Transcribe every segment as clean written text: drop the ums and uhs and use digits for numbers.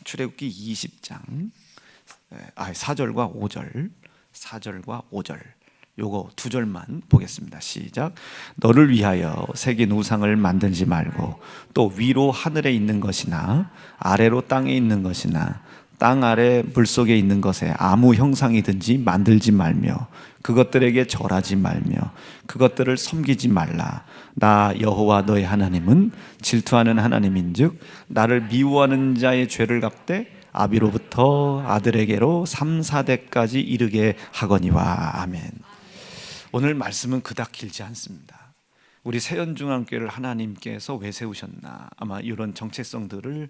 출애굽기 20장 4절과 5절, 4절과 5절 요거 두 절만 보겠습니다. 시작. 너를 위하여 새긴 우상을 만들지 말고 또 위로 하늘에 있는 것이나 아래로 땅에 있는 것이나 땅 아래 물속에 있는 것에 아무 형상이든지 만들지 말며 그것들에게 절하지 말며 그것들을 섬기지 말라. 나 여호와 너의 하나님은 질투하는 하나님인즉 나를 미워하는 자의 죄를 갚되 아비로부터 아들에게로 3, 4대까지 이르게 하거니와. 아멘. 오늘 말씀은 그닥 길지 않습니다. 우리 세연중앙교회를 하나님께서 왜 세우셨나, 아마 이런 정체성들을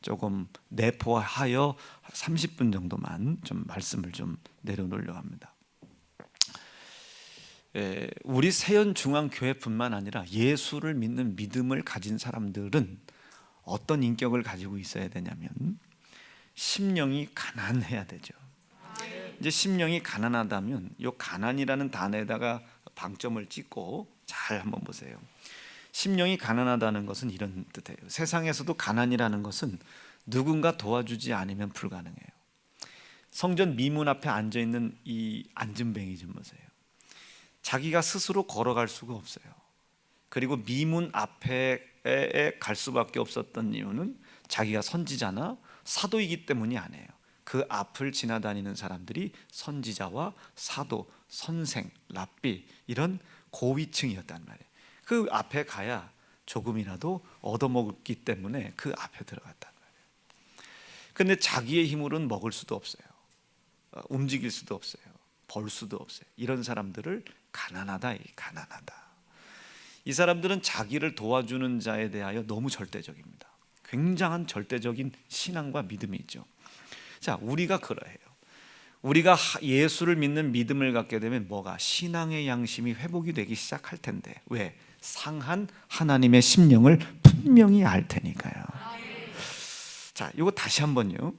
조금 내포하여 30분 정도만 좀 말씀을 좀 내려놓으려고 합니다. 우리 세연중앙교회뿐만 아니라 예수를 믿는 믿음을 가진 사람들은 어떤 인격을 가지고 있어야 되냐면 심령이 가난해야 되죠. 이제 심령이 가난하다면 이 가난이라는 단어에다가 방점을 찍고 잘 한번 보세요. 심령이 가난하다는 것은 이런 뜻이에요. 세상에서도 가난이라는 것은 누군가 도와주지 않으면 불가능해요. 성전 미문 앞에 앉아있는 이 앉은뱅이 좀 보세요. 자기가 스스로 걸어갈 수가 없어요. 그리고 미문 앞에 갈 수밖에 없었던 이유는 자기가 선지자나 사도이기 때문이 아니에요. 그 앞을 지나다니는 사람들이 선지자와 사도, 선생, 랍비 이런 고위층이었단 말이에요. 그 앞에 가야 조금이라도 얻어먹기 때문에 그 앞에 들어갔단 말이에요. 근데 자기의 힘으로는 먹을 수도 없어요. 움직일 수도 없어요. 벌 수도 없어요. 이런 사람들을 가난하다. 이 사람들은 자기를 도와주는 자에 대하여 너무 절대적입니다. 굉장한 절대적인 신앙과 믿음이 있죠. 자, 우리가 그러해요. 우리가 예수를 믿는 믿음을 갖게 되면 뭐가? 신앙의 양심이 회복이 되기 시작할 텐데. 왜? 상한 하나님의 심령을 분명히 알 테니까요. 자, 이거 다시 한번요.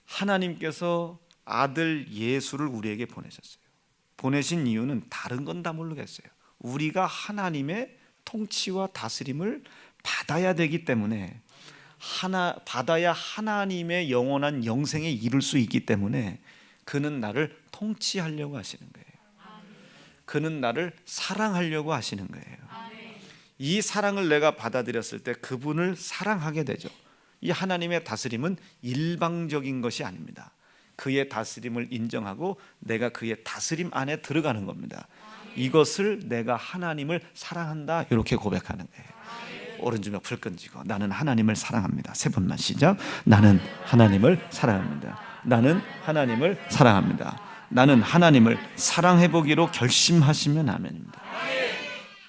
하나님께서 아들 예수를 우리에게 보내셨어요. 보내신 이유는 다른 건 다 모르겠어요. 우리가 하나님의 통치와 다스림을 받아야 되기 때문에 받아야 하나님의 영원한 영생에 이룰 수 있기 때문에 그는 나를 통치하려고 하시는 거예요. 그는 나를 사랑하려고 하시는 거예요. 이 사랑을 내가 받아들였을 때 그분을 사랑하게 되죠. 이 하나님의 다스림은 일방적인 것이 아닙니다. 그의 다스림을 인정하고 내가 그의 다스림 안에 들어가는 겁니다. 이것을 내가 하나님을 사랑한다 이렇게 고백하는 거예요. 오른쪽 불 끈지고 나는 하나님을 사랑합니다. 세 번만 시작. 나는 하나님을 사랑합니다. 나는 하나님을 사랑합니다. 나는 하나님을 사랑해 보기로 결심하시면 아멘입니다.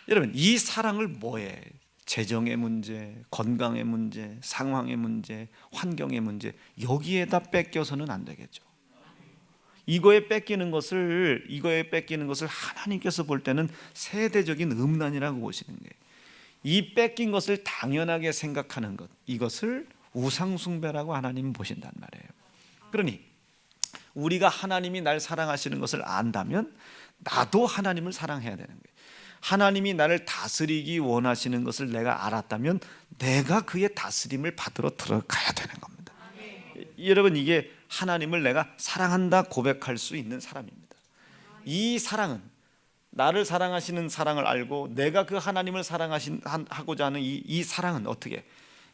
여러분, 이 사랑을 뭐에? 재정의 문제, 건강의 문제, 상황의 문제, 환경의 문제, 여기에다 뺏겨서는 안 되겠죠. 이거에 뺏기는 것을 하나님께서 볼 때는 세대적인 음란이라고 보시는 거예요. 이 뺏긴 것을 당연하게 생각하는 것, 이것을 우상숭배라고 하나님은 보신단 말이에요. 그러니 우리가 하나님이 날 사랑하시는 것을 안다면 나도 하나님을 사랑해야 되는 거예요. 하나님이 나를 다스리기 원하시는 것을 내가 알았다면 내가 그의 다스림을 받으러 들어가야 되는 겁니다. 여러분, 이게 하나님을 내가 사랑한다 고백할 수 있는 사람입니다. 이 사랑은 나를 사랑하시는 사랑을 알고 내가 그 하나님을 사랑하고자 하는 이 사랑은 어떻게?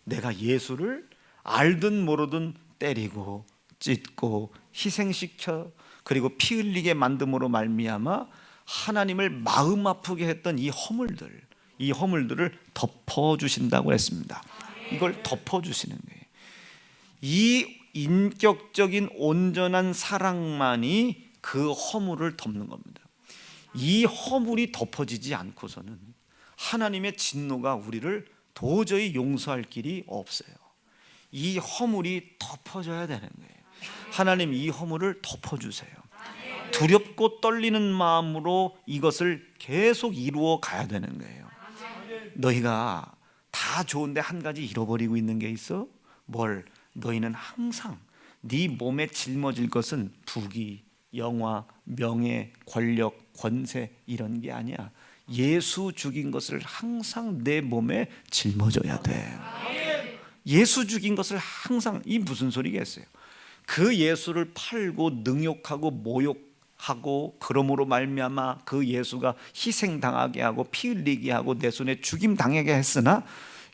내가 예수를 알든 모르든 때리고 찢고 희생시켜 그리고 피 흘리게 만듦으로 말미암아 하나님을 마음 아프게 했던 이 허물들을 덮어주신다고 했습니다. 이걸 덮어주시는 거예요. 이 인격적인 온전한 사랑만이 그 허물을 덮는 겁니다. 이 허물이 덮어지지 않고서는 하나님의 진노가 우리를 도저히 용서할 길이 없어요. 이 허물이 덮어져야 되는 거예요. 하나님, 이 허물을 덮어주세요. 두렵고 떨리는 마음으로 이것을 계속 이루어 가야 되는 거예요. 너희가 다 좋은데 한 가지 잃어버리고 있는 게 있어? 뭘? 너희는 항상 네 몸에 짊어질 것은 부귀, 영화, 명예, 권력, 권세 이런 게 아니야. 예수 죽인 것을 항상 내 몸에 짊어져야 돼. 예수 죽인 것을 항상, 이 무슨 소리겠어요? 그 예수를 팔고 능욕하고 모욕하고 그러므로 말미암아 그 예수가 희생당하게 하고 피 흘리게 하고 내 손에 죽임 당하게 했으나,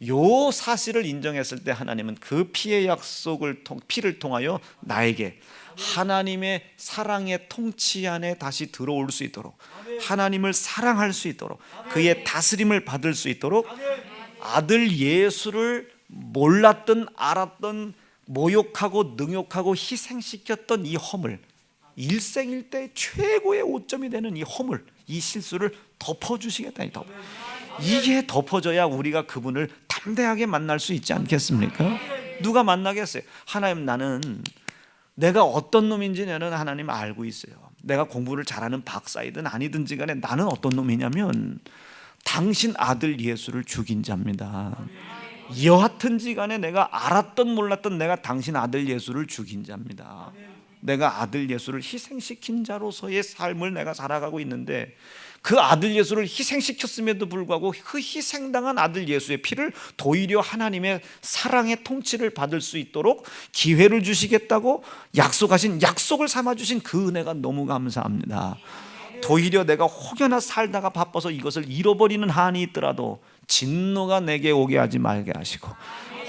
요 사실을 인정했을 때 하나님은 그 피의 약속을 피를 통하여 나에게 하나님의 사랑의 통치 안에 다시 들어올 수 있도록, 하나님을 사랑할 수 있도록, 그의 다스림을 받을 수 있도록 아들 예수를 몰랐던 알았던 모욕하고 능욕하고 희생시켰던 이 허물, 일생일대 최고의 오점이 되는 이 허물, 이 실수를 덮어주시겠다니. 이게 덮어져야 우리가 그분을 담대하게 만날 수 있지 않겠습니까? 누가 만나겠어요? 하나님, 나는 내가 어떤 놈인지 나는 하나님 알고 있어요. 내가 공부를 잘하는 박사이든 아니든지 간에 나는 어떤 놈이냐면 당신 아들 예수를 죽인 자입니다. 여하튼지 간에 내가 알았던 몰랐던 내가 당신 아들 예수를 죽인 자입니다. 내가 아들 예수를 희생시킨 자로서의 삶을 내가 살아가고 있는데, 그 아들 예수를 희생시켰음에도 불구하고 그 희생당한 아들 예수의 피를 도리어 하나님의 사랑의 통치를 받을 수 있도록 기회를 주시겠다고 약속하신, 약속을 삼아주신 그 은혜가 너무 감사합니다. 도리어 내가 혹여나 살다가 바빠서 이것을 잃어버리는 한이 있더라도 진노가 내게 오게 하지 말게 하시고,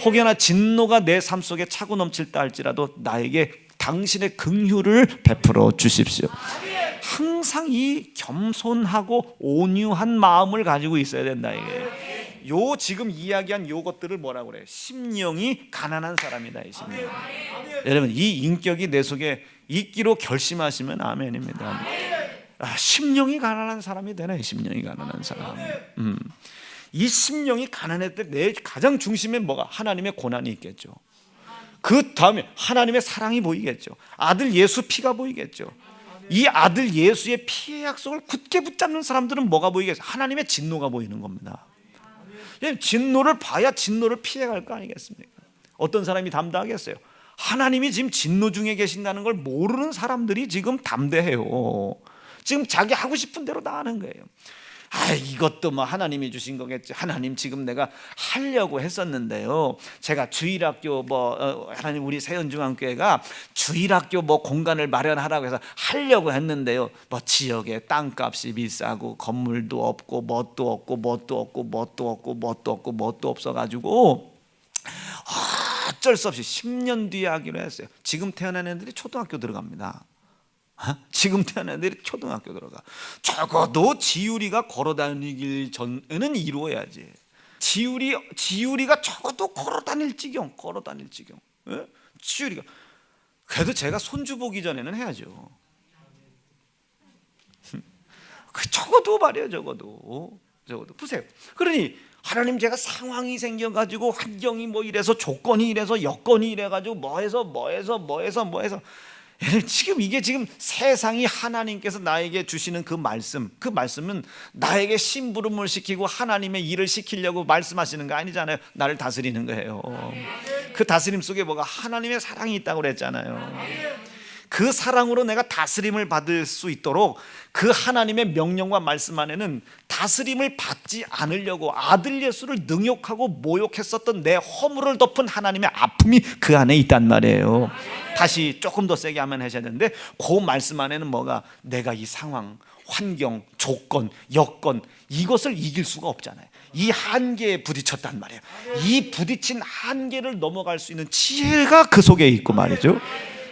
혹여나 진노가 내 삶 속에 차고 넘칠다 할지라도 나에게 당신의 긍휼을 베풀어 주십시오. 항상 이 겸손하고 온유한 마음을 가지고 있어야 된다. 이게 요 지금 이야기한 요것들을 뭐라고 그래요? 심령이 가난한 사람이다. 이 심령. 여러분, 이 인격이 내 속에 있기로 결심하시면 아멘입니다. 심령이 가난한 사람이 되네. 심령이 가난한 사람. 이 심령이 가난할 때 내 가장 중심에 뭐가? 하나님의 고난이 있겠죠. 그 다음에 하나님의 사랑이 보이겠죠. 아들 예수 피가 보이겠죠. 이 아들 예수의 피의 약속을 굳게 붙잡는 사람들은 뭐가 보이겠어요? 하나님의 진노가 보이는 겁니다. 진노를 봐야 진노를 피해갈 거 아니겠습니까? 어떤 사람이 담대하겠어요? 하나님이 지금 진노 중에 계신다는 걸 모르는 사람들이 지금 담대해요. 지금 자기 하고 싶은 대로 다 하는 거예요. 이것도 뭐 하나님이 주신 거겠지. 하나님, 지금 내가 하려고 했었는데요, 제가 주일학교 하나님, 우리 세연중앙교회가 주일학교 공간을 마련하라고 해서 하려고 했는데요, 지역에 땅값이 비싸고 건물도 없고 뭣도 없어가지고 어쩔 수 없이 10년 뒤에 하기로 했어요. 지금 태어난 애들이 초등학교 들어갑니다. 지금 태어난 애들이 초등학교 들어가. 적어도 지율이가 걸어다니기 전에는 이루어야지. 지율이가 적어도 걸어다닐 지경. 예? 지율이가. 그래도 제가 손주 보기 전에는 해야죠. 적어도 말이에요. 적어도 보세요. 그러니 하나님, 제가 상황이 생겨가지고 환경이 이래서 조건이 이래서 여건이 이래가지고 뭐해서 지금 이게 지금 세상이 하나님께서 나에게 주시는 그 말씀은 나에게 심부름을 시키고 하나님의 일을 시키려고 말씀하시는 거 아니잖아요. 나를 다스리는 거예요. 그 다스림 속에 뭐가? 하나님의 사랑이 있다고 그랬잖아요. 그 사랑으로 내가 다스림을 받을 수 있도록 그 하나님의 명령과 말씀 안에는 다스림을 받지 않으려고 아들 예수를 능욕하고 모욕했었던 내 허물을 덮은 하나님의 아픔이 그 안에 있단 말이에요. 다시 조금 더 세게 하면 하셔야 되는데, 그 말씀 안에는 뭐가? 내가 이 상황, 환경, 조건, 여건, 이것을 이길 수가 없잖아요. 이 한계에 부딪혔단 말이에요. 이 부딪힌 한계를 넘어갈 수 있는 지혜가 그 속에 있고 말이죠.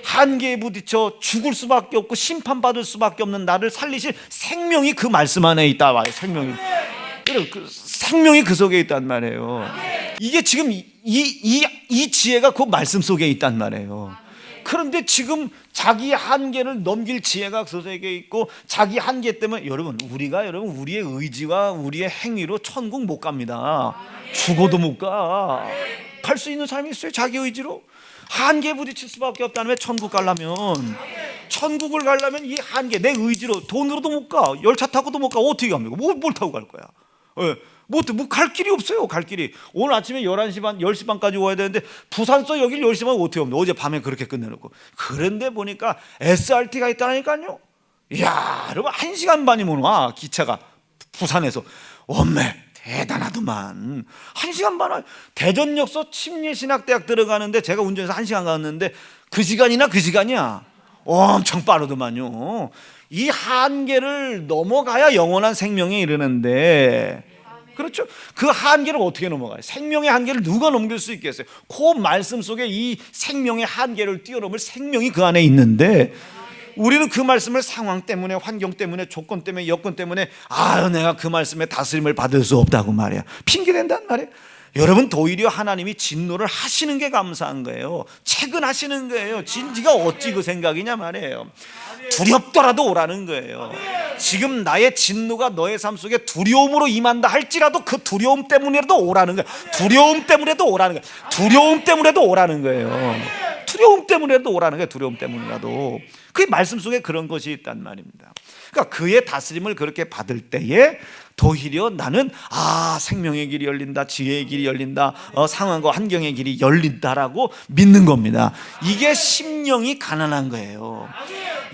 한계에 부딪혀 죽을 수밖에 없고 심판받을 수밖에 없는 나를 살리실 생명이 그 말씀 안에 있다 말이에요. 생명이 그 속에 있단 말이에요. 이게 지금 이 지혜가 그 말씀 속에 있단 말이에요. 그런데 지금 자기 한계를 넘길 지혜가 그 속에 있고, 자기 한계 때문에 우리가 우리의 의지와 우리의 행위로 천국 못 갑니다. 죽어도 못 가. 갈 수 있는 사람이 있어요? 자기 의지로? 한계에 부딪힐 수밖에 없다는. 왜 천국을 가려면 이 한계, 내 의지로, 돈으로도 못 가, 열차 타고도 못 가. 어떻게 갑니까? 뭘 타고 갈 거야? 갈 길이 없어요. 갈 길이. 오늘 아침에 11시 반, 10시 반까지 와야 되는데 부산서 여길 10시 반 어떻게 옵니까? 어제 밤에 그렇게 끝내놓고. 그런데 보니까 SRT가 있다니까요. 이야, 여러분 1시간 반이면 와, 기차가 부산에서. 엄매 대단하더만. 1시간 반을 대전역서 침례신학대학 들어가는데 제가 운전해서 1시간 갔는데 그 시간이나 그 시간이야. 엄청 빠르더만요. 이 한계를 넘어가야 영원한 생명에 이르는데, 그렇죠? 그 한계를 어떻게 넘어가요? 생명의 한계를 누가 넘길 수 있겠어요? 그 말씀 속에 이 생명의 한계를 뛰어넘을 생명이 그 안에 있는데, 우리는 그 말씀을 상황 때문에, 환경 때문에, 조건 때문에, 여건 때문에 내가 그 말씀에 다스림을 받을 수 없다고 말이야. 핑계댄단 말이야. 여러분, 오히려 하나님이 진노를 하시는 게 감사한 거예요. 채근하시는 거예요. 네가 어찌 그 생각이냐 말이에요. 두렵더라도 오라는 거예요. 지금 나의 진노가 너의 삶 속에 두려움으로 임한다 할지라도 그 두려움 때문에라도 오라는 거예요. 두려움 때문에도 오라는 거예요. 두려움 때문에도 오라는 거예요. 두려움 때문에도 오라는 거예요. 두려움 때문이라도. 그 말씀 속에 그런 것이 있단 말입니다. 그러니까 그의 다스림을 그렇게 받을 때에 오히려 나는 생명의 길이 열린다, 지혜의 길이 열린다, 상황과 환경의 길이 열린다라고 믿는 겁니다. 이게 심령이 가난한 거예요.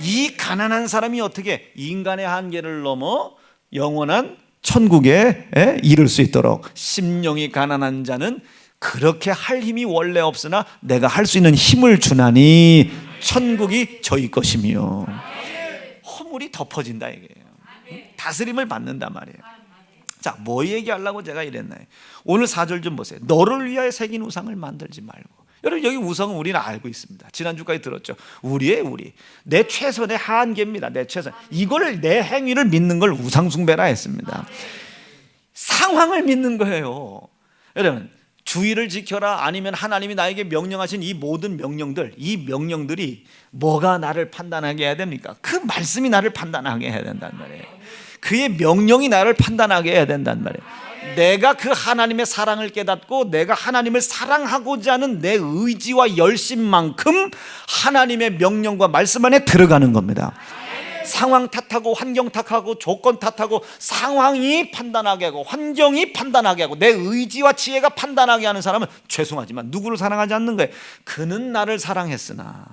이 가난한 사람이 어떻게 인간의 한계를 넘어 영원한 천국에 이를 수 있도록, 심령이 가난한 자는 그렇게 할 힘이 원래 없으나 내가 할 수 있는 힘을 주나니 천국이 저희 것이며, 허물이 덮어진다 이게요. 다스림을 받는단 말이에요. 자, 뭐 얘기하려고 제가 이랬나요? 오늘 4절 좀 보세요. 너를 위하여 새긴 우상을 만들지 말고. 여러분, 여기 우상은 우리는 알고 있습니다. 지난주까지 들었죠. 우리 내 최선의 한계입니다. 내 최선. 이걸, 내 행위를 믿는 걸 우상숭배라 했습니다. 상황을 믿는 거예요. 여러분, 주의를 지켜라, 아니면 하나님이 나에게 명령하신 이 모든 명령들, 이 명령들이 뭐가 나를 판단하게 해야 됩니까? 그 말씀이 나를 판단하게 해야 된단 말이에요. 그의 명령이 나를 판단하게 해야 된단 말이에요. 내가 그 하나님의 사랑을 깨닫고 내가 하나님을 사랑하고자 하는 내 의지와 열심만큼 하나님의 명령과 말씀 안에 들어가는 겁니다. 상황 탓하고 환경 탓하고 조건 탓하고 상황이 판단하게 하고 환경이 판단하게 하고 내 의지와 지혜가 판단하게 하는 사람은 죄송하지만 누구를 사랑하지 않는 거예요. 그는 나를 사랑했으나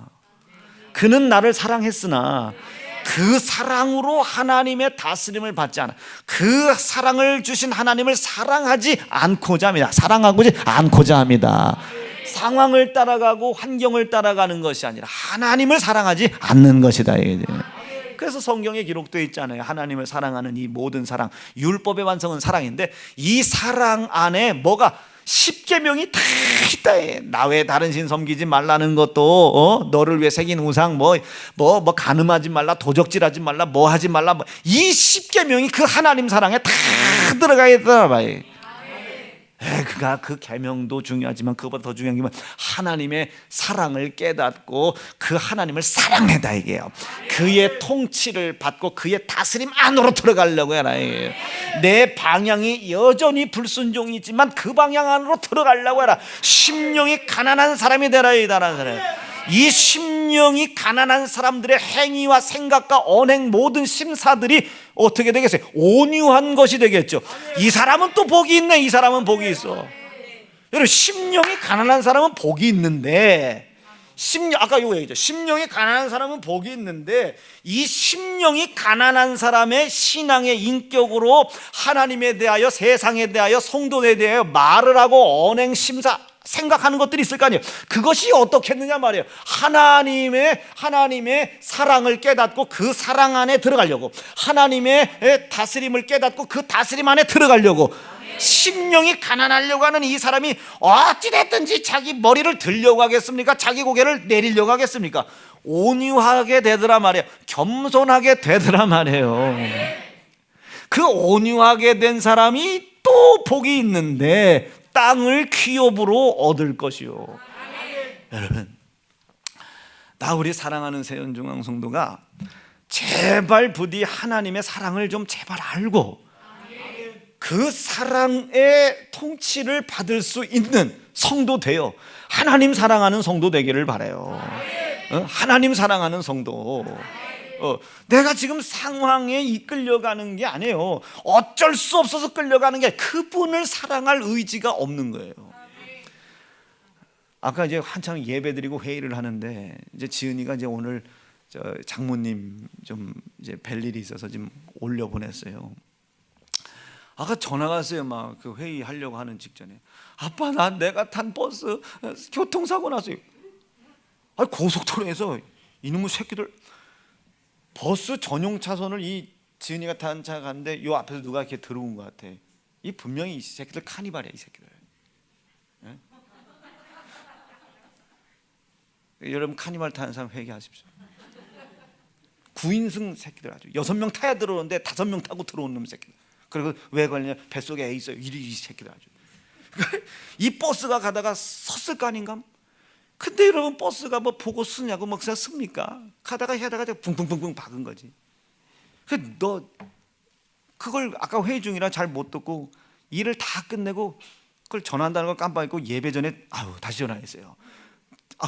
그 사랑으로 하나님의 다스림을 받지 않아. 그 사랑을 주신 하나님을 사랑하지 않고자 합니다. 상황을 따라가고 환경을 따라가는 것이 아니라 하나님을 사랑하지 않는 것이다. 그래서 성경에 기록되어 있잖아요. 하나님을 사랑하는 이 모든 사랑, 율법의 완성은 사랑인데 이 사랑 안에 뭐가 10계명이 다 있다. 나 외에 다른 신 섬기지 말라는 것도, 너를 위해 새긴 우상, 간음하지 말라, 도적질하지 말라, 뭐 하지 말라, 이 10계명이 그 하나님 사랑에 다 들어가 있더라 봐요. 그 계명도 중요하지만 그것보다 더 중요한 게 하나님의 사랑을 깨닫고 그 하나님을 사랑해다 이게요. 그의 통치를 받고 그의 다스림 안으로 들어가려고 해라 이게요. 내 방향이 여전히 불순종이지만 그 방향 안으로 들어가려고 해라. 심령이 가난한 사람이 되라. 이 심령이 가난한 사람들의 행위와 생각과 언행 모든 심사들이 어떻게 되겠어요? 온유한 것이 되겠죠. 이 사람은 또 복이 있네. 이 사람은 복이 있어. 여러분, 심령이 가난한 사람은 복이 있는데, 아까 이거 얘기했죠. 심령이 가난한 사람은 복이 있는데, 이 심령이 가난한 사람의 신앙의 인격으로 하나님에 대하여, 세상에 대하여, 성도에 대하여 말을 하고 언행 심사 생각하는 것들이 있을 거 아니에요. 그것이 어떻겠느냐 말이에요. 하나님의 사랑을 깨닫고 그 사랑 안에 들어가려고, 하나님의 다스림을 깨닫고 그 다스림 안에 들어가려고, 심령이 가난하려고 하는 이 사람이 어찌됐든지 자기 머리를 들려고 하겠습니까? 자기 고개를 내리려고 하겠습니까? 온유하게 되더라 말이에요. 겸손하게 되더라 말이에요. 그 온유하게 된 사람이 또 복이 있는데 땅을 기업으로 얻을 것이요. 여러분, 우리 사랑하는 세연중앙 성도가 제발 부디 하나님의 사랑을 좀 제발 알고 그 사랑의 통치를 받을 수 있는 성도 되어 하나님 사랑하는 성도 되기를 바라요. 하나님 사랑하는 성도. 내가 지금 상황에 이끌려가는 게 아니에요. 어쩔 수 없어서 끌려가는 게 그분을 사랑할 의지가 없는 거예요. 아까 이제 한창 예배드리고 회의를 하는데 이제 지은이가 이제 오늘 장모님 좀 이제 뵐 일이 있어서 지금 올려 보냈어요. 아까 전화가 왔어요. 막 그 회의 하려고 하는 직전에, 아빠 내가 탄 버스 교통사고 났어요. 고속도로에서 이놈의 새끼들, 버스 전용 차선을 이 지은이가 탄 차가 갔는데 요 앞에서 누가 이렇게 들어온 것 같아. 이 분명히 이 새끼들 카니발이야, 이 새끼들. 예? 여러분 카니발 타는 사람 회개하십시오. 9인승 새끼들, 아주 6명 타야 들어오는데 5명 타고 들어오는 놈 새끼들. 그리고 왜 걸리냐, 뱃속에 애 있어요. 이 새끼들 아주. 이 버스가 가다가 섰을 거 아닌가? 근데 여러분 버스가 뭐 보고 쓰냐고 뭐 그냥 씁니까? 가다가 붕붕붕붕 박은 거지. 너 그걸 아까 회의 중이라 잘 못 듣고 일을 다 끝내고 그걸 전화한다는 걸 깜빡했고 예배 전에 다시 전화했어요.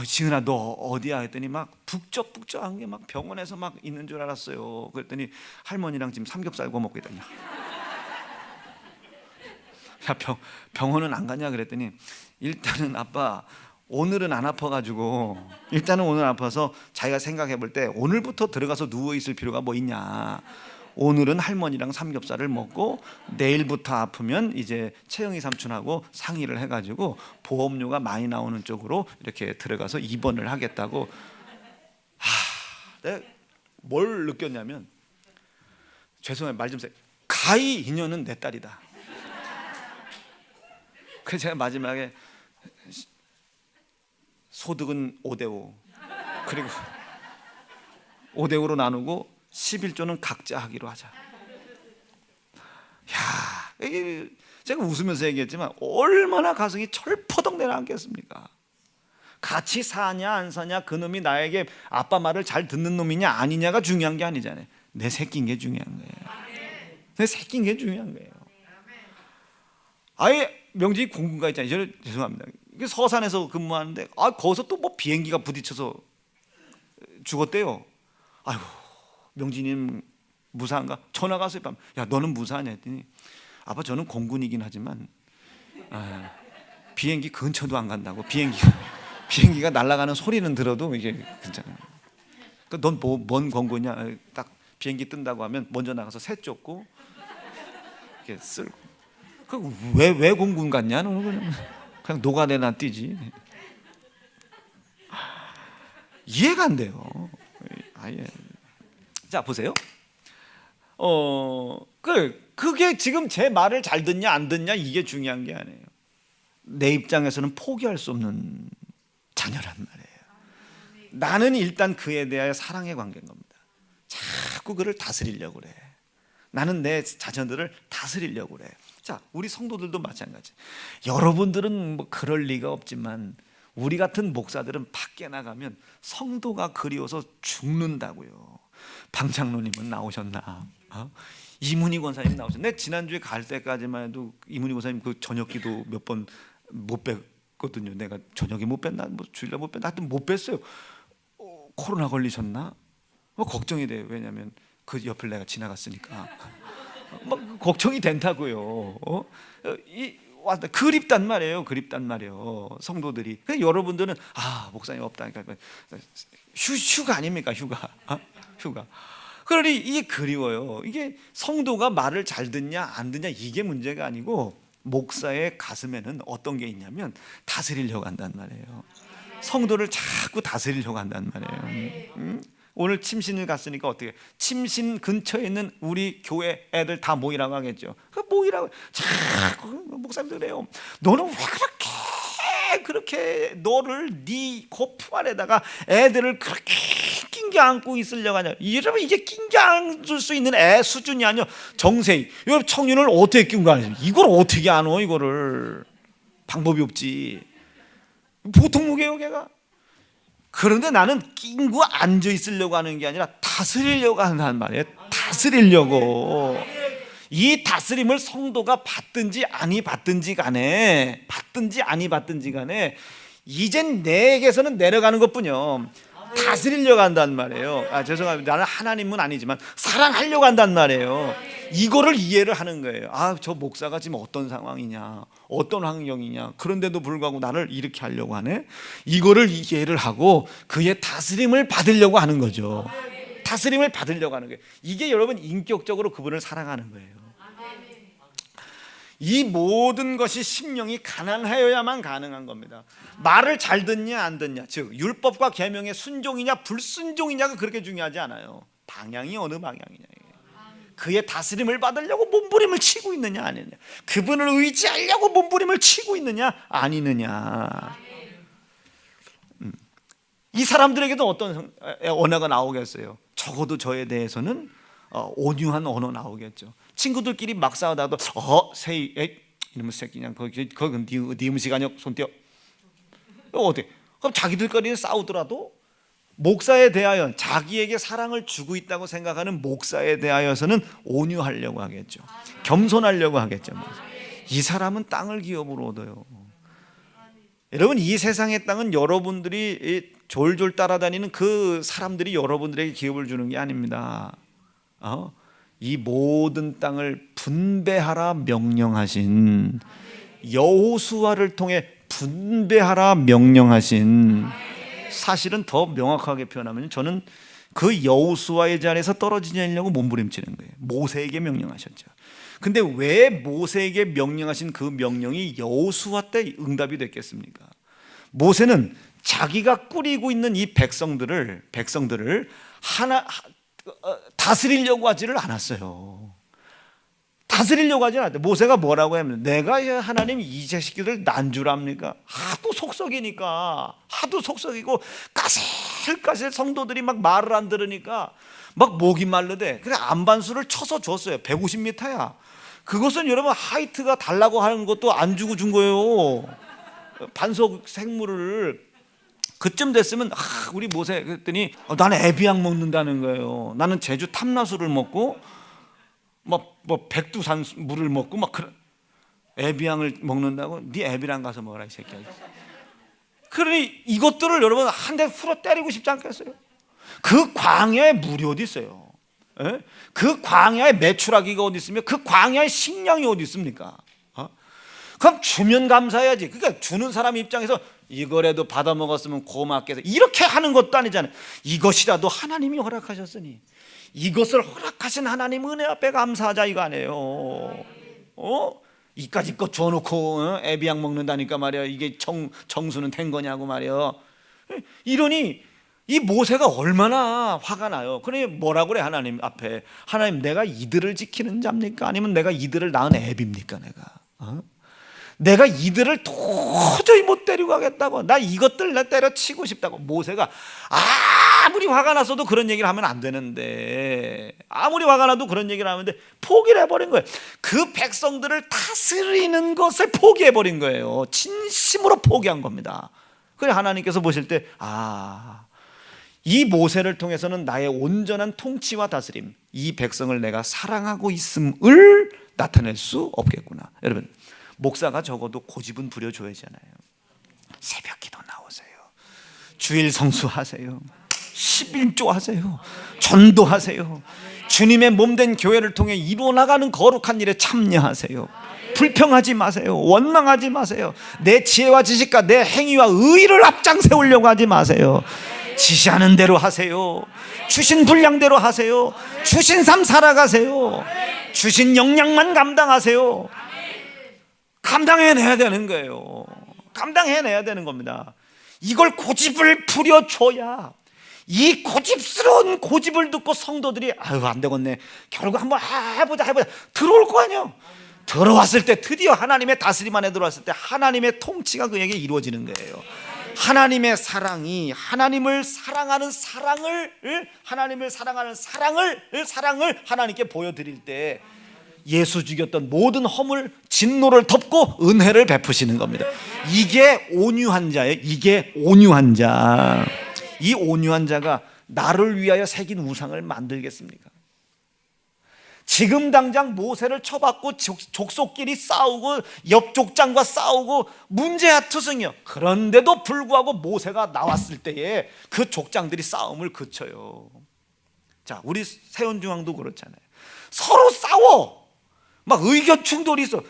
지은아 너 어디야 했더니 막 북적북적한 게 막 병원에서 막 있는 줄 알았어요. 그랬더니 할머니랑 지금 삼겹살 구워 먹고 있다냐. 야, 병원은 안 가냐 그랬더니 일단은 아빠 오늘은 안 아파가지고, 일단은 오늘 아파서 자기가 생각해 볼 때 오늘부터 들어가서 누워 있을 필요가 뭐 있냐. 오늘은 할머니랑 삼겹살을 먹고 내일부터 아프면 이제 채영이 삼촌하고 상의를 해가지고 보험료가 많이 나오는 쪽으로 이렇게 들어가서 입원을 하겠다고. 내가 뭘 느꼈냐면, 죄송해요 말 좀 세, 가히 인연은 내 딸이다. 그래서 제가 마지막에 소득은 5대5 그리고 5대5로 나누고 11조는 각자 하기로 하자. 야, 이게 제가 웃으면서 얘기했지만 얼마나 가슴이 철퍼덕 내려앉겠습니까? 같이 사냐 안 사냐, 그놈이 나에게 아빠 말을 잘 듣는 놈이냐 아니냐가 중요한 게 아니잖아요. 내 새끼인 게 중요한 거예요. 내 새끼인 게 중요한 거예요. 아예 명지 공군가 있잖아요. 저는 죄송합니다. 서산에서 근무하는데 거기서 또 뭐 비행기가 부딪혀서 죽었대요. 아이고, 명진이는 무사한가? 전화가 왔어요. 야 너는 무사하냐 했더니, 아빠 저는 공군이긴 하지만 비행기 근처도 안 간다고. 비행기가 날아가는 소리는 들어도 이게 괜찮아요. 넌 뭔 공군이냐? 딱 비행기 뜬다고 하면 먼저 나가서 새 쫓고 이렇게 쓸고. 왜 공군 갔냐? 너는 그냥 노가대나 뛰지. 이해가 안 돼요. 아예. 자 보세요. 그게 지금 제 말을 잘 듣냐 안 듣냐 이게 중요한 게 아니에요. 내 입장에서는 포기할 수 없는 자녀란 말이에요. 나는 일단 그에 대하여 사랑의 관계인 겁니다. 자꾸 그를 다스리려고 그래. 나는 내 자녀들을 다스리려고 그래. 자, 우리 성도들도 마찬가지. 여러분들은 뭐 그럴 리가 없지만 우리 같은 목사들은 밖에 나가면 성도가 그리워서 죽는다고요. 방장로님은 나오셨나? 이문희 권사님 나오셨나? 내 지난주에 갈 때까지만 해도 이문희 권사님 그 저녁기도 몇 번 못 뺐거든요. 내가 저녁에 못 뺐나? 뭐 주일날 못 뺐나? 하여튼 못 뺐어요. 코로나 걸리셨나? 뭐 걱정이 돼요. 왜냐하면 그 옆을 내가 지나갔으니까. 막 걱정이 된다고요. 그립단 말이에요. 그립단 말이에요. 성도들이. 여러분들은 목사님 없다니까 휴가 아닙니까? 휴가. 그러니 이게 그리워요. 이게 성도가 말을 잘 듣냐 안 듣냐 이게 문제가 아니고, 목사의 가슴에는 어떤 게 있냐면 다스리려고 한단 말이에요. 성도를 자꾸 다스리려고 한단 말이에요. 오늘 침신을 갔으니까 어떻게, 침신 근처에 있는 우리 교회 애들 다 모이라고 하겠죠. 모이라고 자꾸 목사님들 그래요. 너는 왜 그렇게 너를 네 거품 안에다가 애들을 그렇게 낑겨 안고 있으려고 하냐. 여러분 이제 낑겨 안을 수 있는 애 수준이 아니요. 정세희 여러분 청년을 어떻게 낑겨 안냐. 이걸 어떻게 안어. 이거를 방법이 없지. 보통 무게요 걔가. 그런데 나는 낑고 앉아 있으려고 하는 게 아니라 다스리려고 한단 말이에요. 다스리려고. 이 다스림을 성도가 받든지 아니 받든지 간에 이젠 내게서는 내려가는 것뿐이요. 다스리려고 한단 말이에요. 죄송합니다. 나는 하나님은 아니지만 사랑하려고 한단 말이에요. 이거를 이해를 하는 거예요. 저 목사가 지금 어떤 상황이냐, 어떤 환경이냐, 그런데도 불구하고 나를 이렇게 하려고 하네. 이거를 이해를 하고 그의 다스림을 받으려고 하는 거죠. 다스림을 받으려고 하는 거예요. 이게 여러분 인격적으로 그분을 사랑하는 거예요. 이 모든 것이 심령이 가난하여야만 가능한 겁니다. 말을 잘 듣냐 안 듣냐, 즉 율법과 계명의 순종이냐 불순종이냐가 그렇게 중요하지 않아요. 방향이 어느 방향이냐, 그의 다스림을 받으려고 몸부림을 치고 있느냐 아니느냐, 그분을 의지하려고 몸부림을 치고 있느냐 아니느냐. 이 사람들에게도 어떤 언어가 나오겠어요? 적어도 저에 대해서는 온유한 언어 나오겠죠. 친구들끼리 막 싸우다도 세이, 이놈의 새끼냐, 거기 네 음식 아니야, 손 떼어. 어때? 그럼 자기들끼리 싸우더라도 목사에 대하여, 자기에게 사랑을 주고 있다고 생각하는 목사에 대하여서는 온유하려고 하겠죠. 겸손하려고 하겠죠. 이 사람은 땅을 기업으로 얻어요. 여러분, 이 세상의 땅은 여러분들이 졸졸 따라다니는 그 사람들이 여러분들에게 기업을 주는 게 아닙니다. 이 모든 땅을 분배하라 명령하신, 여호수아를 통해 분배하라 명령하신, 사실은 더 명확하게 표현하면 저는 그 여호수아의 자리에서 떨어지지 않으려고 몸부림치는 거예요. 모세에게 명령하셨죠. 근데 왜 모세에게 명령하신 그 명령이 여호수아 때 응답이 됐겠습니까? 모세는 자기가 꾸리고 있는 이 백성들을 다스리려고 하지를 않았어요. 다스리려고 하지 않았대. 모세가 뭐라고 하면, 내가 하나님 이 자식들 난 줄 압니까? 하도 속썩이니까, 하도 속썩이고 까실까실 성도들이 막 말을 안 들으니까 막 목이 마르대. 그래 안반수를 쳐서 줬어요. 150m야. 그것은 여러분 하이트가 달라고 하는 것도 안 주고 준 거예요. 반석 생물을. 그쯤 됐으면 우리 모세 그랬더니 나는 에비앙 먹는다는 거예요. 나는 제주 탐나수를 먹고 뭐 백두산 물을 먹고 막 그런, 에비앙을 먹는다고? 네 에비랑 가서 먹어라 이 새끼야. 그러니 이것들을 여러분 한 대 풀어 때리고 싶지 않겠어요? 그 광야에 물이 어디 있어요? 에? 그 광야에 메추라기가 어디 있으며 그 광야에 식량이 어디 있습니까? 그럼 주면 감사해야지. 그러니까 주는 사람 입장에서 이거라도 받아 먹었으면 고맙게, 이렇게 하는 것도 아니잖아요. 이것이라도 하나님이 허락하셨으니 이것을 허락하신 하나님 은혜 앞에 감사하자, 이거 아니에요. 이까지 것 줘놓고 에비앙 먹는다니까 말이야. 이게 정수는 된 거냐고 말이야. 이러니 이 모세가 얼마나 화가 나요. 그러니 뭐라고 그래 하나님 앞에? 하나님, 내가 이들을 지키는 자입니까? 아니면 내가 이들을 낳은 애비입니까? 내가 이들을 도저히 못 데리고 가겠다고, 나 이것들 나 때려치고 싶다고. 모세가 아무리 화가 났어도 그런 얘기를 하면 안 되는데, 아무리 화가 나도 그런 얘기를 하는데 포기를 해버린 거예요. 그 백성들을 다스리는 것을 포기해버린 거예요. 진심으로 포기한 겁니다. 그래 하나님께서 보실 때 이 모세를 통해서는 나의 온전한 통치와 다스림, 이 백성을 내가 사랑하고 있음을 나타낼 수 없겠구나. 여러분, 목사가 적어도 고집은 부려줘야잖아요. 새벽기도 나오세요. 주일 성수하세요. 11조 하세요. 전도하세요. 주님의 몸된 교회를 통해 이루어나가는 거룩한 일에 참여하세요. 불평하지 마세요. 원망하지 마세요. 내 지혜와 지식과 내 행위와 의의를 앞장 세우려고 하지 마세요. 지시하는 대로 하세요. 주신 분량대로 하세요. 주신 삶 살아가세요. 주신 역량만 감당하세요. 감당해내야 되는 거예요. 감당해내야 되는 겁니다. 이걸 고집을 부려줘야, 이 고집스러운 고집을 듣고 성도들이 안 되겠네, 결국 한번 해보자 들어올 거 아니에요. 들어왔을 때 드디어 하나님의 다스림 안에 들어왔을 때 하나님의 통치가 그에게 이루어지는 거예요. 하나님의 사랑이, 하나님을 사랑하는 사랑을 하나님께 보여드릴 때 예수 죽였던 모든 허물, 진노를 덮고 은혜를 베푸시는 겁니다. 이게 온유한 자예요. 이게 온유한 자. 이 온유한 자가 나를 위하여 새긴 우상을 만들겠습니까? 지금 당장 모세를 쳐받고 족속끼리 싸우고 옆 족장과 싸우고 문제투성이요. 그런데도 불구하고 모세가 나왔을 때에 그 족장들이 싸움을 그쳐요. 자, 우리 세원중앙도 그렇잖아요. 서로 싸워. 막 의견 충돌이 있어.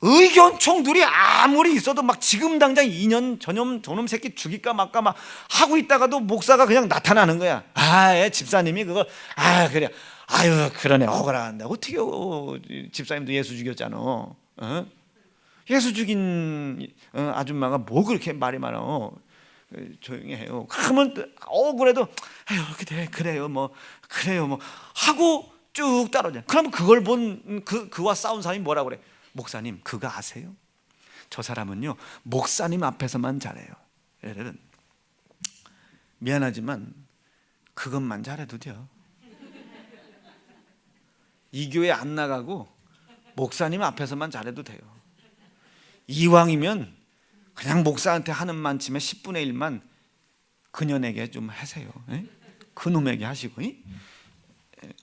의견 충돌이 아무리 있어도 막 지금 당장 2년 저놈 새끼 죽일까 말까 막 하고 있다가도 목사가 그냥 나타나는 거야. 집사님이 그거 그래. 그러네, 억울한데 어떻게 집사님도 예수 죽였잖아. 예수 죽인 아줌마가 뭐 그렇게 말이 많아? 조용히 해요. 그러면 그래도 아유 그래요 뭐 하고 쭉 따라오잖아요. 그러면 그걸 본 그와 싸운 사람이 뭐라고 그래? 목사님 그거 아세요? 저 사람은요 목사님 앞에서만 잘해요. 얘들은 미안하지만 그것만 잘해도 돼요. 이 교회 안 나가고 목사님 앞에서만 잘해도 돼요. 이왕이면 그냥 목사한테 하는 만침에 10분의 1만 그년에게 좀 하세요. 그놈에게 하시고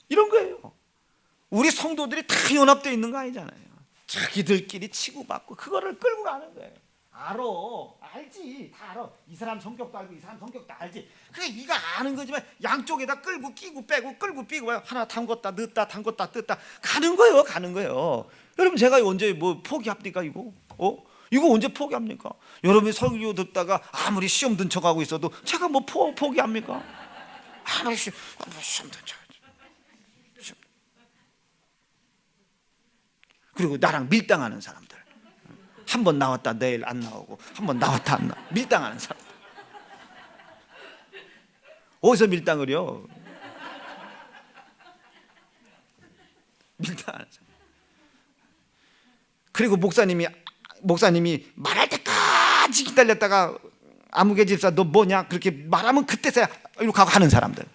이런 거예요. 우리 성도들이 다 연합되어 있는 거 아니잖아요. 자기들끼리 치고받고 그거를 끌고 가는 거예요. 알지, 다 알아. 이 사람 성격도 알고 이 사람 성격도 알지. 그게 네가 아는 거지만 양쪽에다 끌고 끼고 빼고 끌고 빼고 하나 담궜다 넣었다 담궜다 뜯다 가는 거예요. 여러분 제가 언제 뭐 포기합니까 이거? 이거 언제 포기합니까? 여러분이 설교 듣다가 아무리 시험 든 척하고 있어도 제가 뭐 포기합니까? 아무리 시험 든 척. 그리고 나랑 밀당하는 사람들, 한 번 나왔다 내일 안 나오고 한 번 나왔다 안 나오고 밀당하는 사람들. 어디서 밀당을요? 밀당하는 사람. 그리고 목사님이 말할 때까지 기다렸다가 아무개 집사 너 뭐냐 그렇게 말하면 그때서야 이렇게 하고 하는 사람들.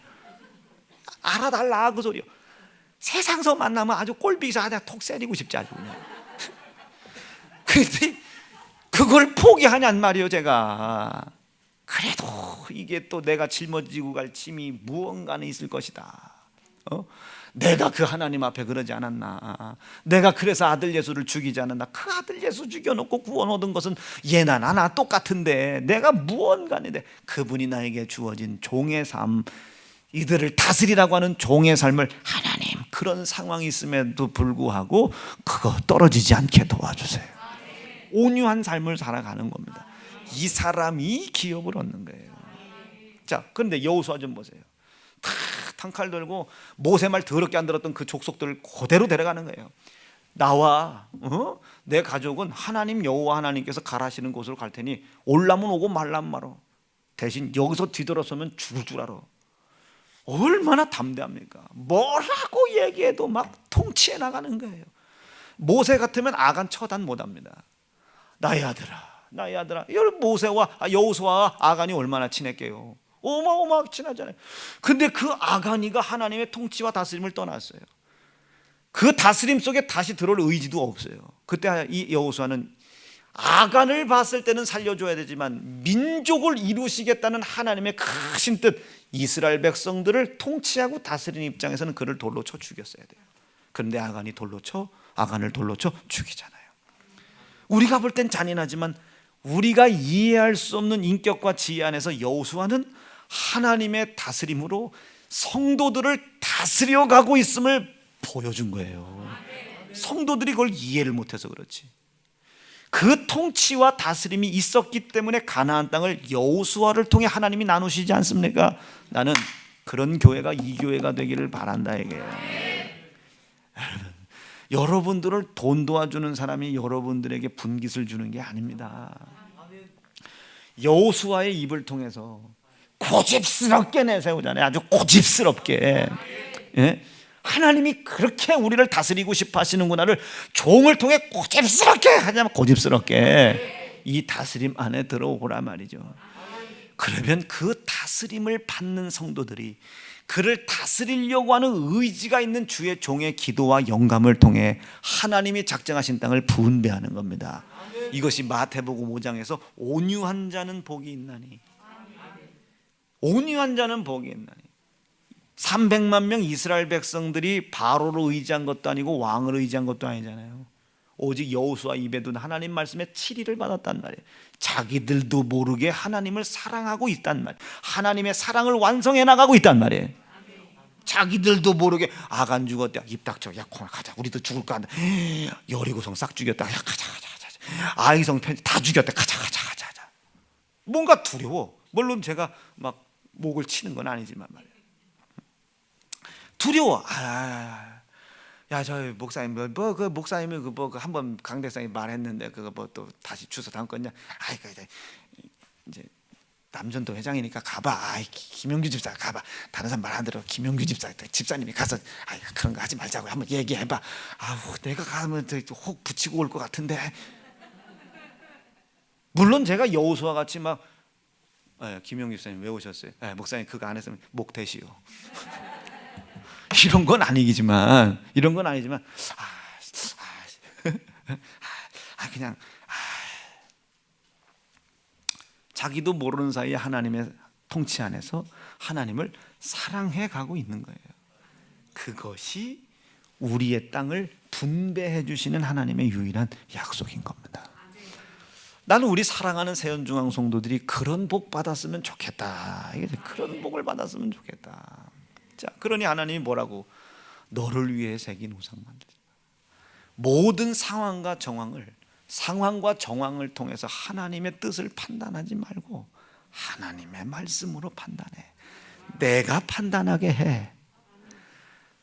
알아달라 그 소리요. 세상서 만나면 아주 꼴비기서 하다 톡 세리고 싶지 아주 그냥. 근데 그걸 포기하냔 말이요 제가. 그래도 이게 또 내가 짊어지고 갈 짐이 무언가는 있을 것이다. 내가 그 하나님 앞에 그러지 않았나? 내가 그래서 아들 예수를 죽이지 않았나? 그 아들 예수 죽여놓고 구원 얻은 것은 얘나 나나 똑같은데 내가 무언가인데 그분이 나에게 주어진 종의 삶, 이들을 다스리라고 하는 종의 삶을 하나님 그런 상황이 있음에도 불구하고 그거 떨어지지 않게 도와주세요. 온유한 삶을 살아가는 겁니다. 이 사람이 기업을 얻는 거예요. 자, 그런데 여호수아 좀 보세요. 탄칼 들고 모세 말 더럽게 안 들었던 그 족속들을 그대로 데려가는 거예요. 나와 내 가족은 하나님 여호와 하나님께서 가라시는 곳으로 갈 테니 올라면 오고 말라면 말어. 대신 여기서 뒤돌아서면 죽을 줄 알아. 얼마나 담대합니까? 뭐라고 얘기해도 막 통치해 나가는 거예요. 모세 같으면 아간 처단 못합니다. 나의 아들아. 모세와 여호수아와 아간이 얼마나 친했게요. 어마어마하게 친하잖아요. 근데 그 아간이가 하나님의 통치와 다스림을 떠났어요. 그 다스림 속에 다시 들어올 의지도 없어요. 그때 이 여호수아는 아간을 봤을 때는 살려줘야 되지만 민족을 이루시겠다는 하나님의 크신 뜻, 이스라엘 백성들을 통치하고 다스리는 입장에서는 그를 돌로 쳐 죽였어야 돼요. 그런데 아간을 돌로 쳐 죽이잖아요. 우리가 볼 땐 잔인하지만 우리가 이해할 수 없는 인격과 지혜 안에서 여호수아는 하나님의 다스림으로 성도들을 다스려 가고 있음을 보여준 거예요. 성도들이 그걸 이해를 못해서 그렇지. 그 통치와 다스림이 있었기 때문에 가나안 땅을 여호수아를 통해 하나님이 나누시지 않습니까? 나는 그런 교회가 이 교회가 되기를 바란다 이게요. 여러분들을 돈 도와주는 사람이 여러분들에게 분깃을 주는 게 아닙니다. 여호수아의 입을 통해서 고집스럽게 내세우잖아요. 아주 고집스럽게. 예? 하나님이 그렇게 우리를 다스리고 싶어 하시는구나를 종을 통해 고집스럽게 하자면 고집스럽게 이 다스림 안에 들어오라 말이죠. 그러면 그 다스림을 받는 성도들이 그를 다스리려고 하는 의지가 있는 주의 종의 기도와 영감을 통해 하나님이 작정하신 땅을 분배하는 겁니다. 이것이 마태복음 5장에서 온유한 자는 복이 있나니, 온유한 자는 복이 있나니. 300만 명 이스라엘 백성들이 바로를 의지한 것도 아니고 왕을 의지한 것도 아니잖아요. 오직 여호수아 입에도 하나님 말씀에 7위를 받았단 말이에요. 자기들도 모르게 하나님을 사랑하고 있단 말이에요. 하나님의 사랑을 완성해 나가고 있단 말이에요. 자기들도 모르게 아간 죽었대. 입 닥쳐. 야 가자. 우리도 죽을까 한다. 여리고성 싹 죽였다. 야 가자. 아이성 편지 다 죽였대. 가자. 뭔가 두려워. 물론 제가 막 목을 치는 건 아니지만 말이에요. 두려워. 야, 저 목사님 그 목사님이 그 한번 강대상이 말했는데 그거 뭐 또 다시 주소 담을 거냐? 아이 그 이제 남전도 회장이니까 가봐. 아이 김용규 집사 가봐. 다른 사람 말 안 들어. 김용규 집사님이 가서 아이 그런 거 하지 말자고 한번 얘기해봐. 아우 내가 가면 혹 붙이고 올 것 같은데. 물론 제가 여호수아 같이 막 김용규 집사님 왜 오셨어요? 목사님 그거 안 했으면 목 대시오. 이런 건 아니지만 그냥 자기도 모르는 사이에 하나님의 통치 안에서 하나님을 사랑해 가고 있는 거예요. 그것이 우리의 땅을 분배해 주시는 하나님의 유일한 약속인 겁니다. 나는 우리 사랑하는 세연중앙 성도들이 그런 복 받았으면 좋겠다. 그런 복을 받았으면 좋겠다. 자, 그러니 하나님이 뭐라고? 너를 위해 새긴 우상 만들지 마. 모든 상황과 정황을 통해서 하나님의 뜻을 판단하지 말고 하나님의 말씀으로 판단해. 내가 판단하게 해.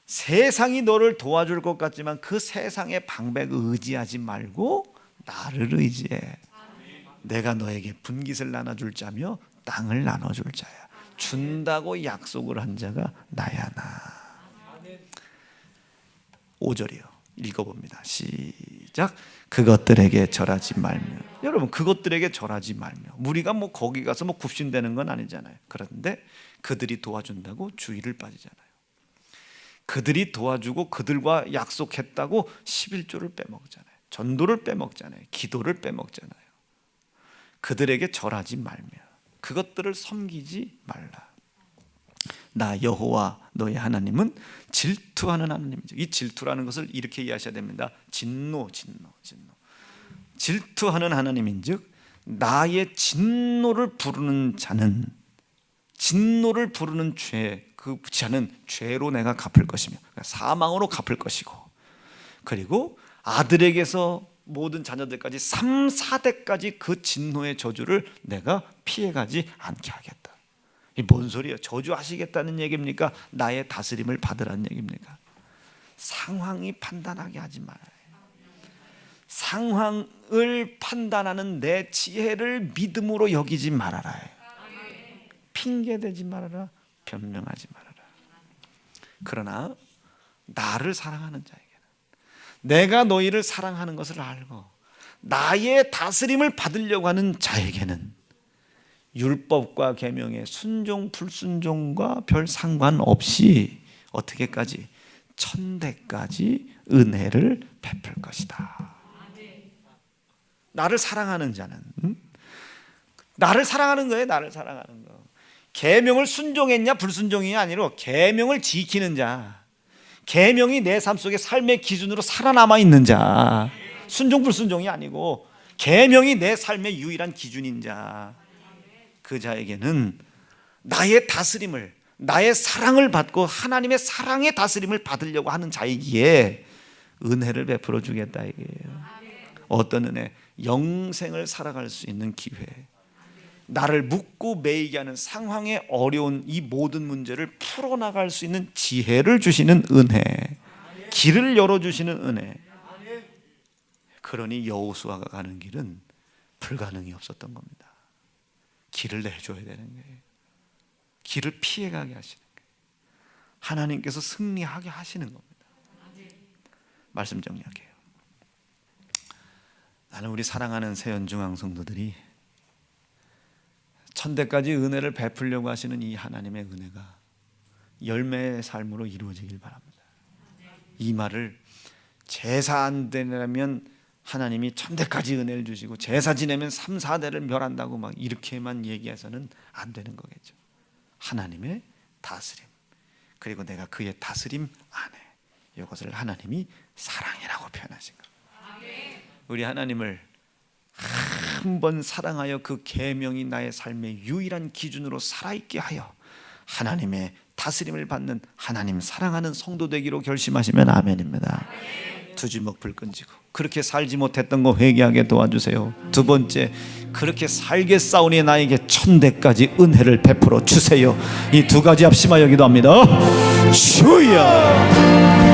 세상이 너를 도와줄 것 같지만 그 세상의 방백 의지하지 말고 나를 의지해. 내가 너에게 분깃을 나눠줄 자며 땅을 나눠줄 자야. 준다고 약속을 한 자가 나야 나. 5절이요. 읽어봅니다. 시작. 그것들에게 절하지 말며. 여러분 그것들에게 절하지 말며. 우리가 뭐 거기 가서 뭐 굽신대는 건 아니잖아요. 그런데 그들이 도와준다고 주의를 빠지잖아요. 그들이 도와주고 그들과 약속했다고 11조를 빼먹잖아요. 전도를 빼먹잖아요. 기도를 빼먹잖아요. 그들에게 절하지 말며 그것들을 섬기지 말라. 나 여호와 너의 하나님은 질투하는 하나님이죠. 이 질투라는 것을 이렇게 이해하셔야 됩니다. 진노. 질투하는 하나님인즉 나의 진노를 부르는 자는 진노를 부르는 그 자는 죄로 내가 갚을 것이며 사망으로 갚을 것이고 그리고 아들에게서 모든 자녀들까지 3, 4대까지 그 진노의 저주를 내가 피해가지 않게 하겠다. 이 뭔 소리예요? 저주하시겠다는 얘기입니까? 나의 다스림을 받으라는 얘기입니까? 상황이 판단하게 하지 말아요. 상황을 판단하는 내 지혜를 믿음으로 여기지 말아라. 핑계대지 말아라. 변명하지 말아라. 그러나 나를 사랑하는 자에게는 내가 너희를 사랑하는 것을 알고 나의 다스림을 받으려고 하는 자에게는 율법과 계명의 순종 불순종과 별 상관없이 어떻게까지 천대까지 은혜를 베풀 것이다. 나를 사랑하는 자는 나를 사랑하는 거예요. 나를 사랑하는 거. 계명을 순종했냐 불순종이냐 아니로 계명을 지키는 자, 계명이 내 삶 속에 삶의 기준으로 살아남아 있는 자, 순종 불순종이 아니고 계명이 내 삶의 유일한 기준인 자, 그 자에게는 나의 다스림을, 나의 사랑을 받고 하나님의 사랑의 다스림을 받으려고 하는 자이기에 은혜를 베풀어 주겠다 이게요. 어떤 은혜? 영생을 살아갈 수 있는 기회, 나를 묶고 매이게 하는 상황의 어려운 이 모든 문제를 풀어나갈 수 있는 지혜를 주시는 은혜, 길을 열어주시는 은혜. 그러니 여호수아가 가는 길은 불가능이 없었던 겁니다. 길을 내줘야 되는 거예요. 길을 피해가게 하시는 거예요. 하나님께서 승리하게 하시는 겁니다. 말씀 정리할게요. 나는 우리 사랑하는 세연중앙 성도들이 천대까지 은혜를 베풀려고 하시는 이 하나님의 은혜가 열매의 삶으로 이루어지길 바랍니다. 이 말을 제사 안 되려면 하나님이 천대까지 은혜를 주시고 제사 지내면 3, 4대를 멸한다고 막 이렇게만 얘기해서는 안 되는 거겠죠. 하나님의 다스림, 그리고 내가 그의 다스림 안에, 이것을 하나님이 사랑이라고 표현하신 겁니다. 우리 하나님을 한 번 사랑하여 그 계명이 나의 삶의 유일한 기준으로 살아있게 하여 하나님의 다스림을 받는, 하나님 사랑하는 성도 되기로 결심하시면 아멘입니다. 두 주먹 불 끈지고 그렇게 살지 못했던 거 회개하게 도와주세요. 두 번째, 그렇게 살겠사오니 나에게 천대까지 은혜를 베풀어 주세요. 이 두 가지 합심하여 기도합니다. 주여.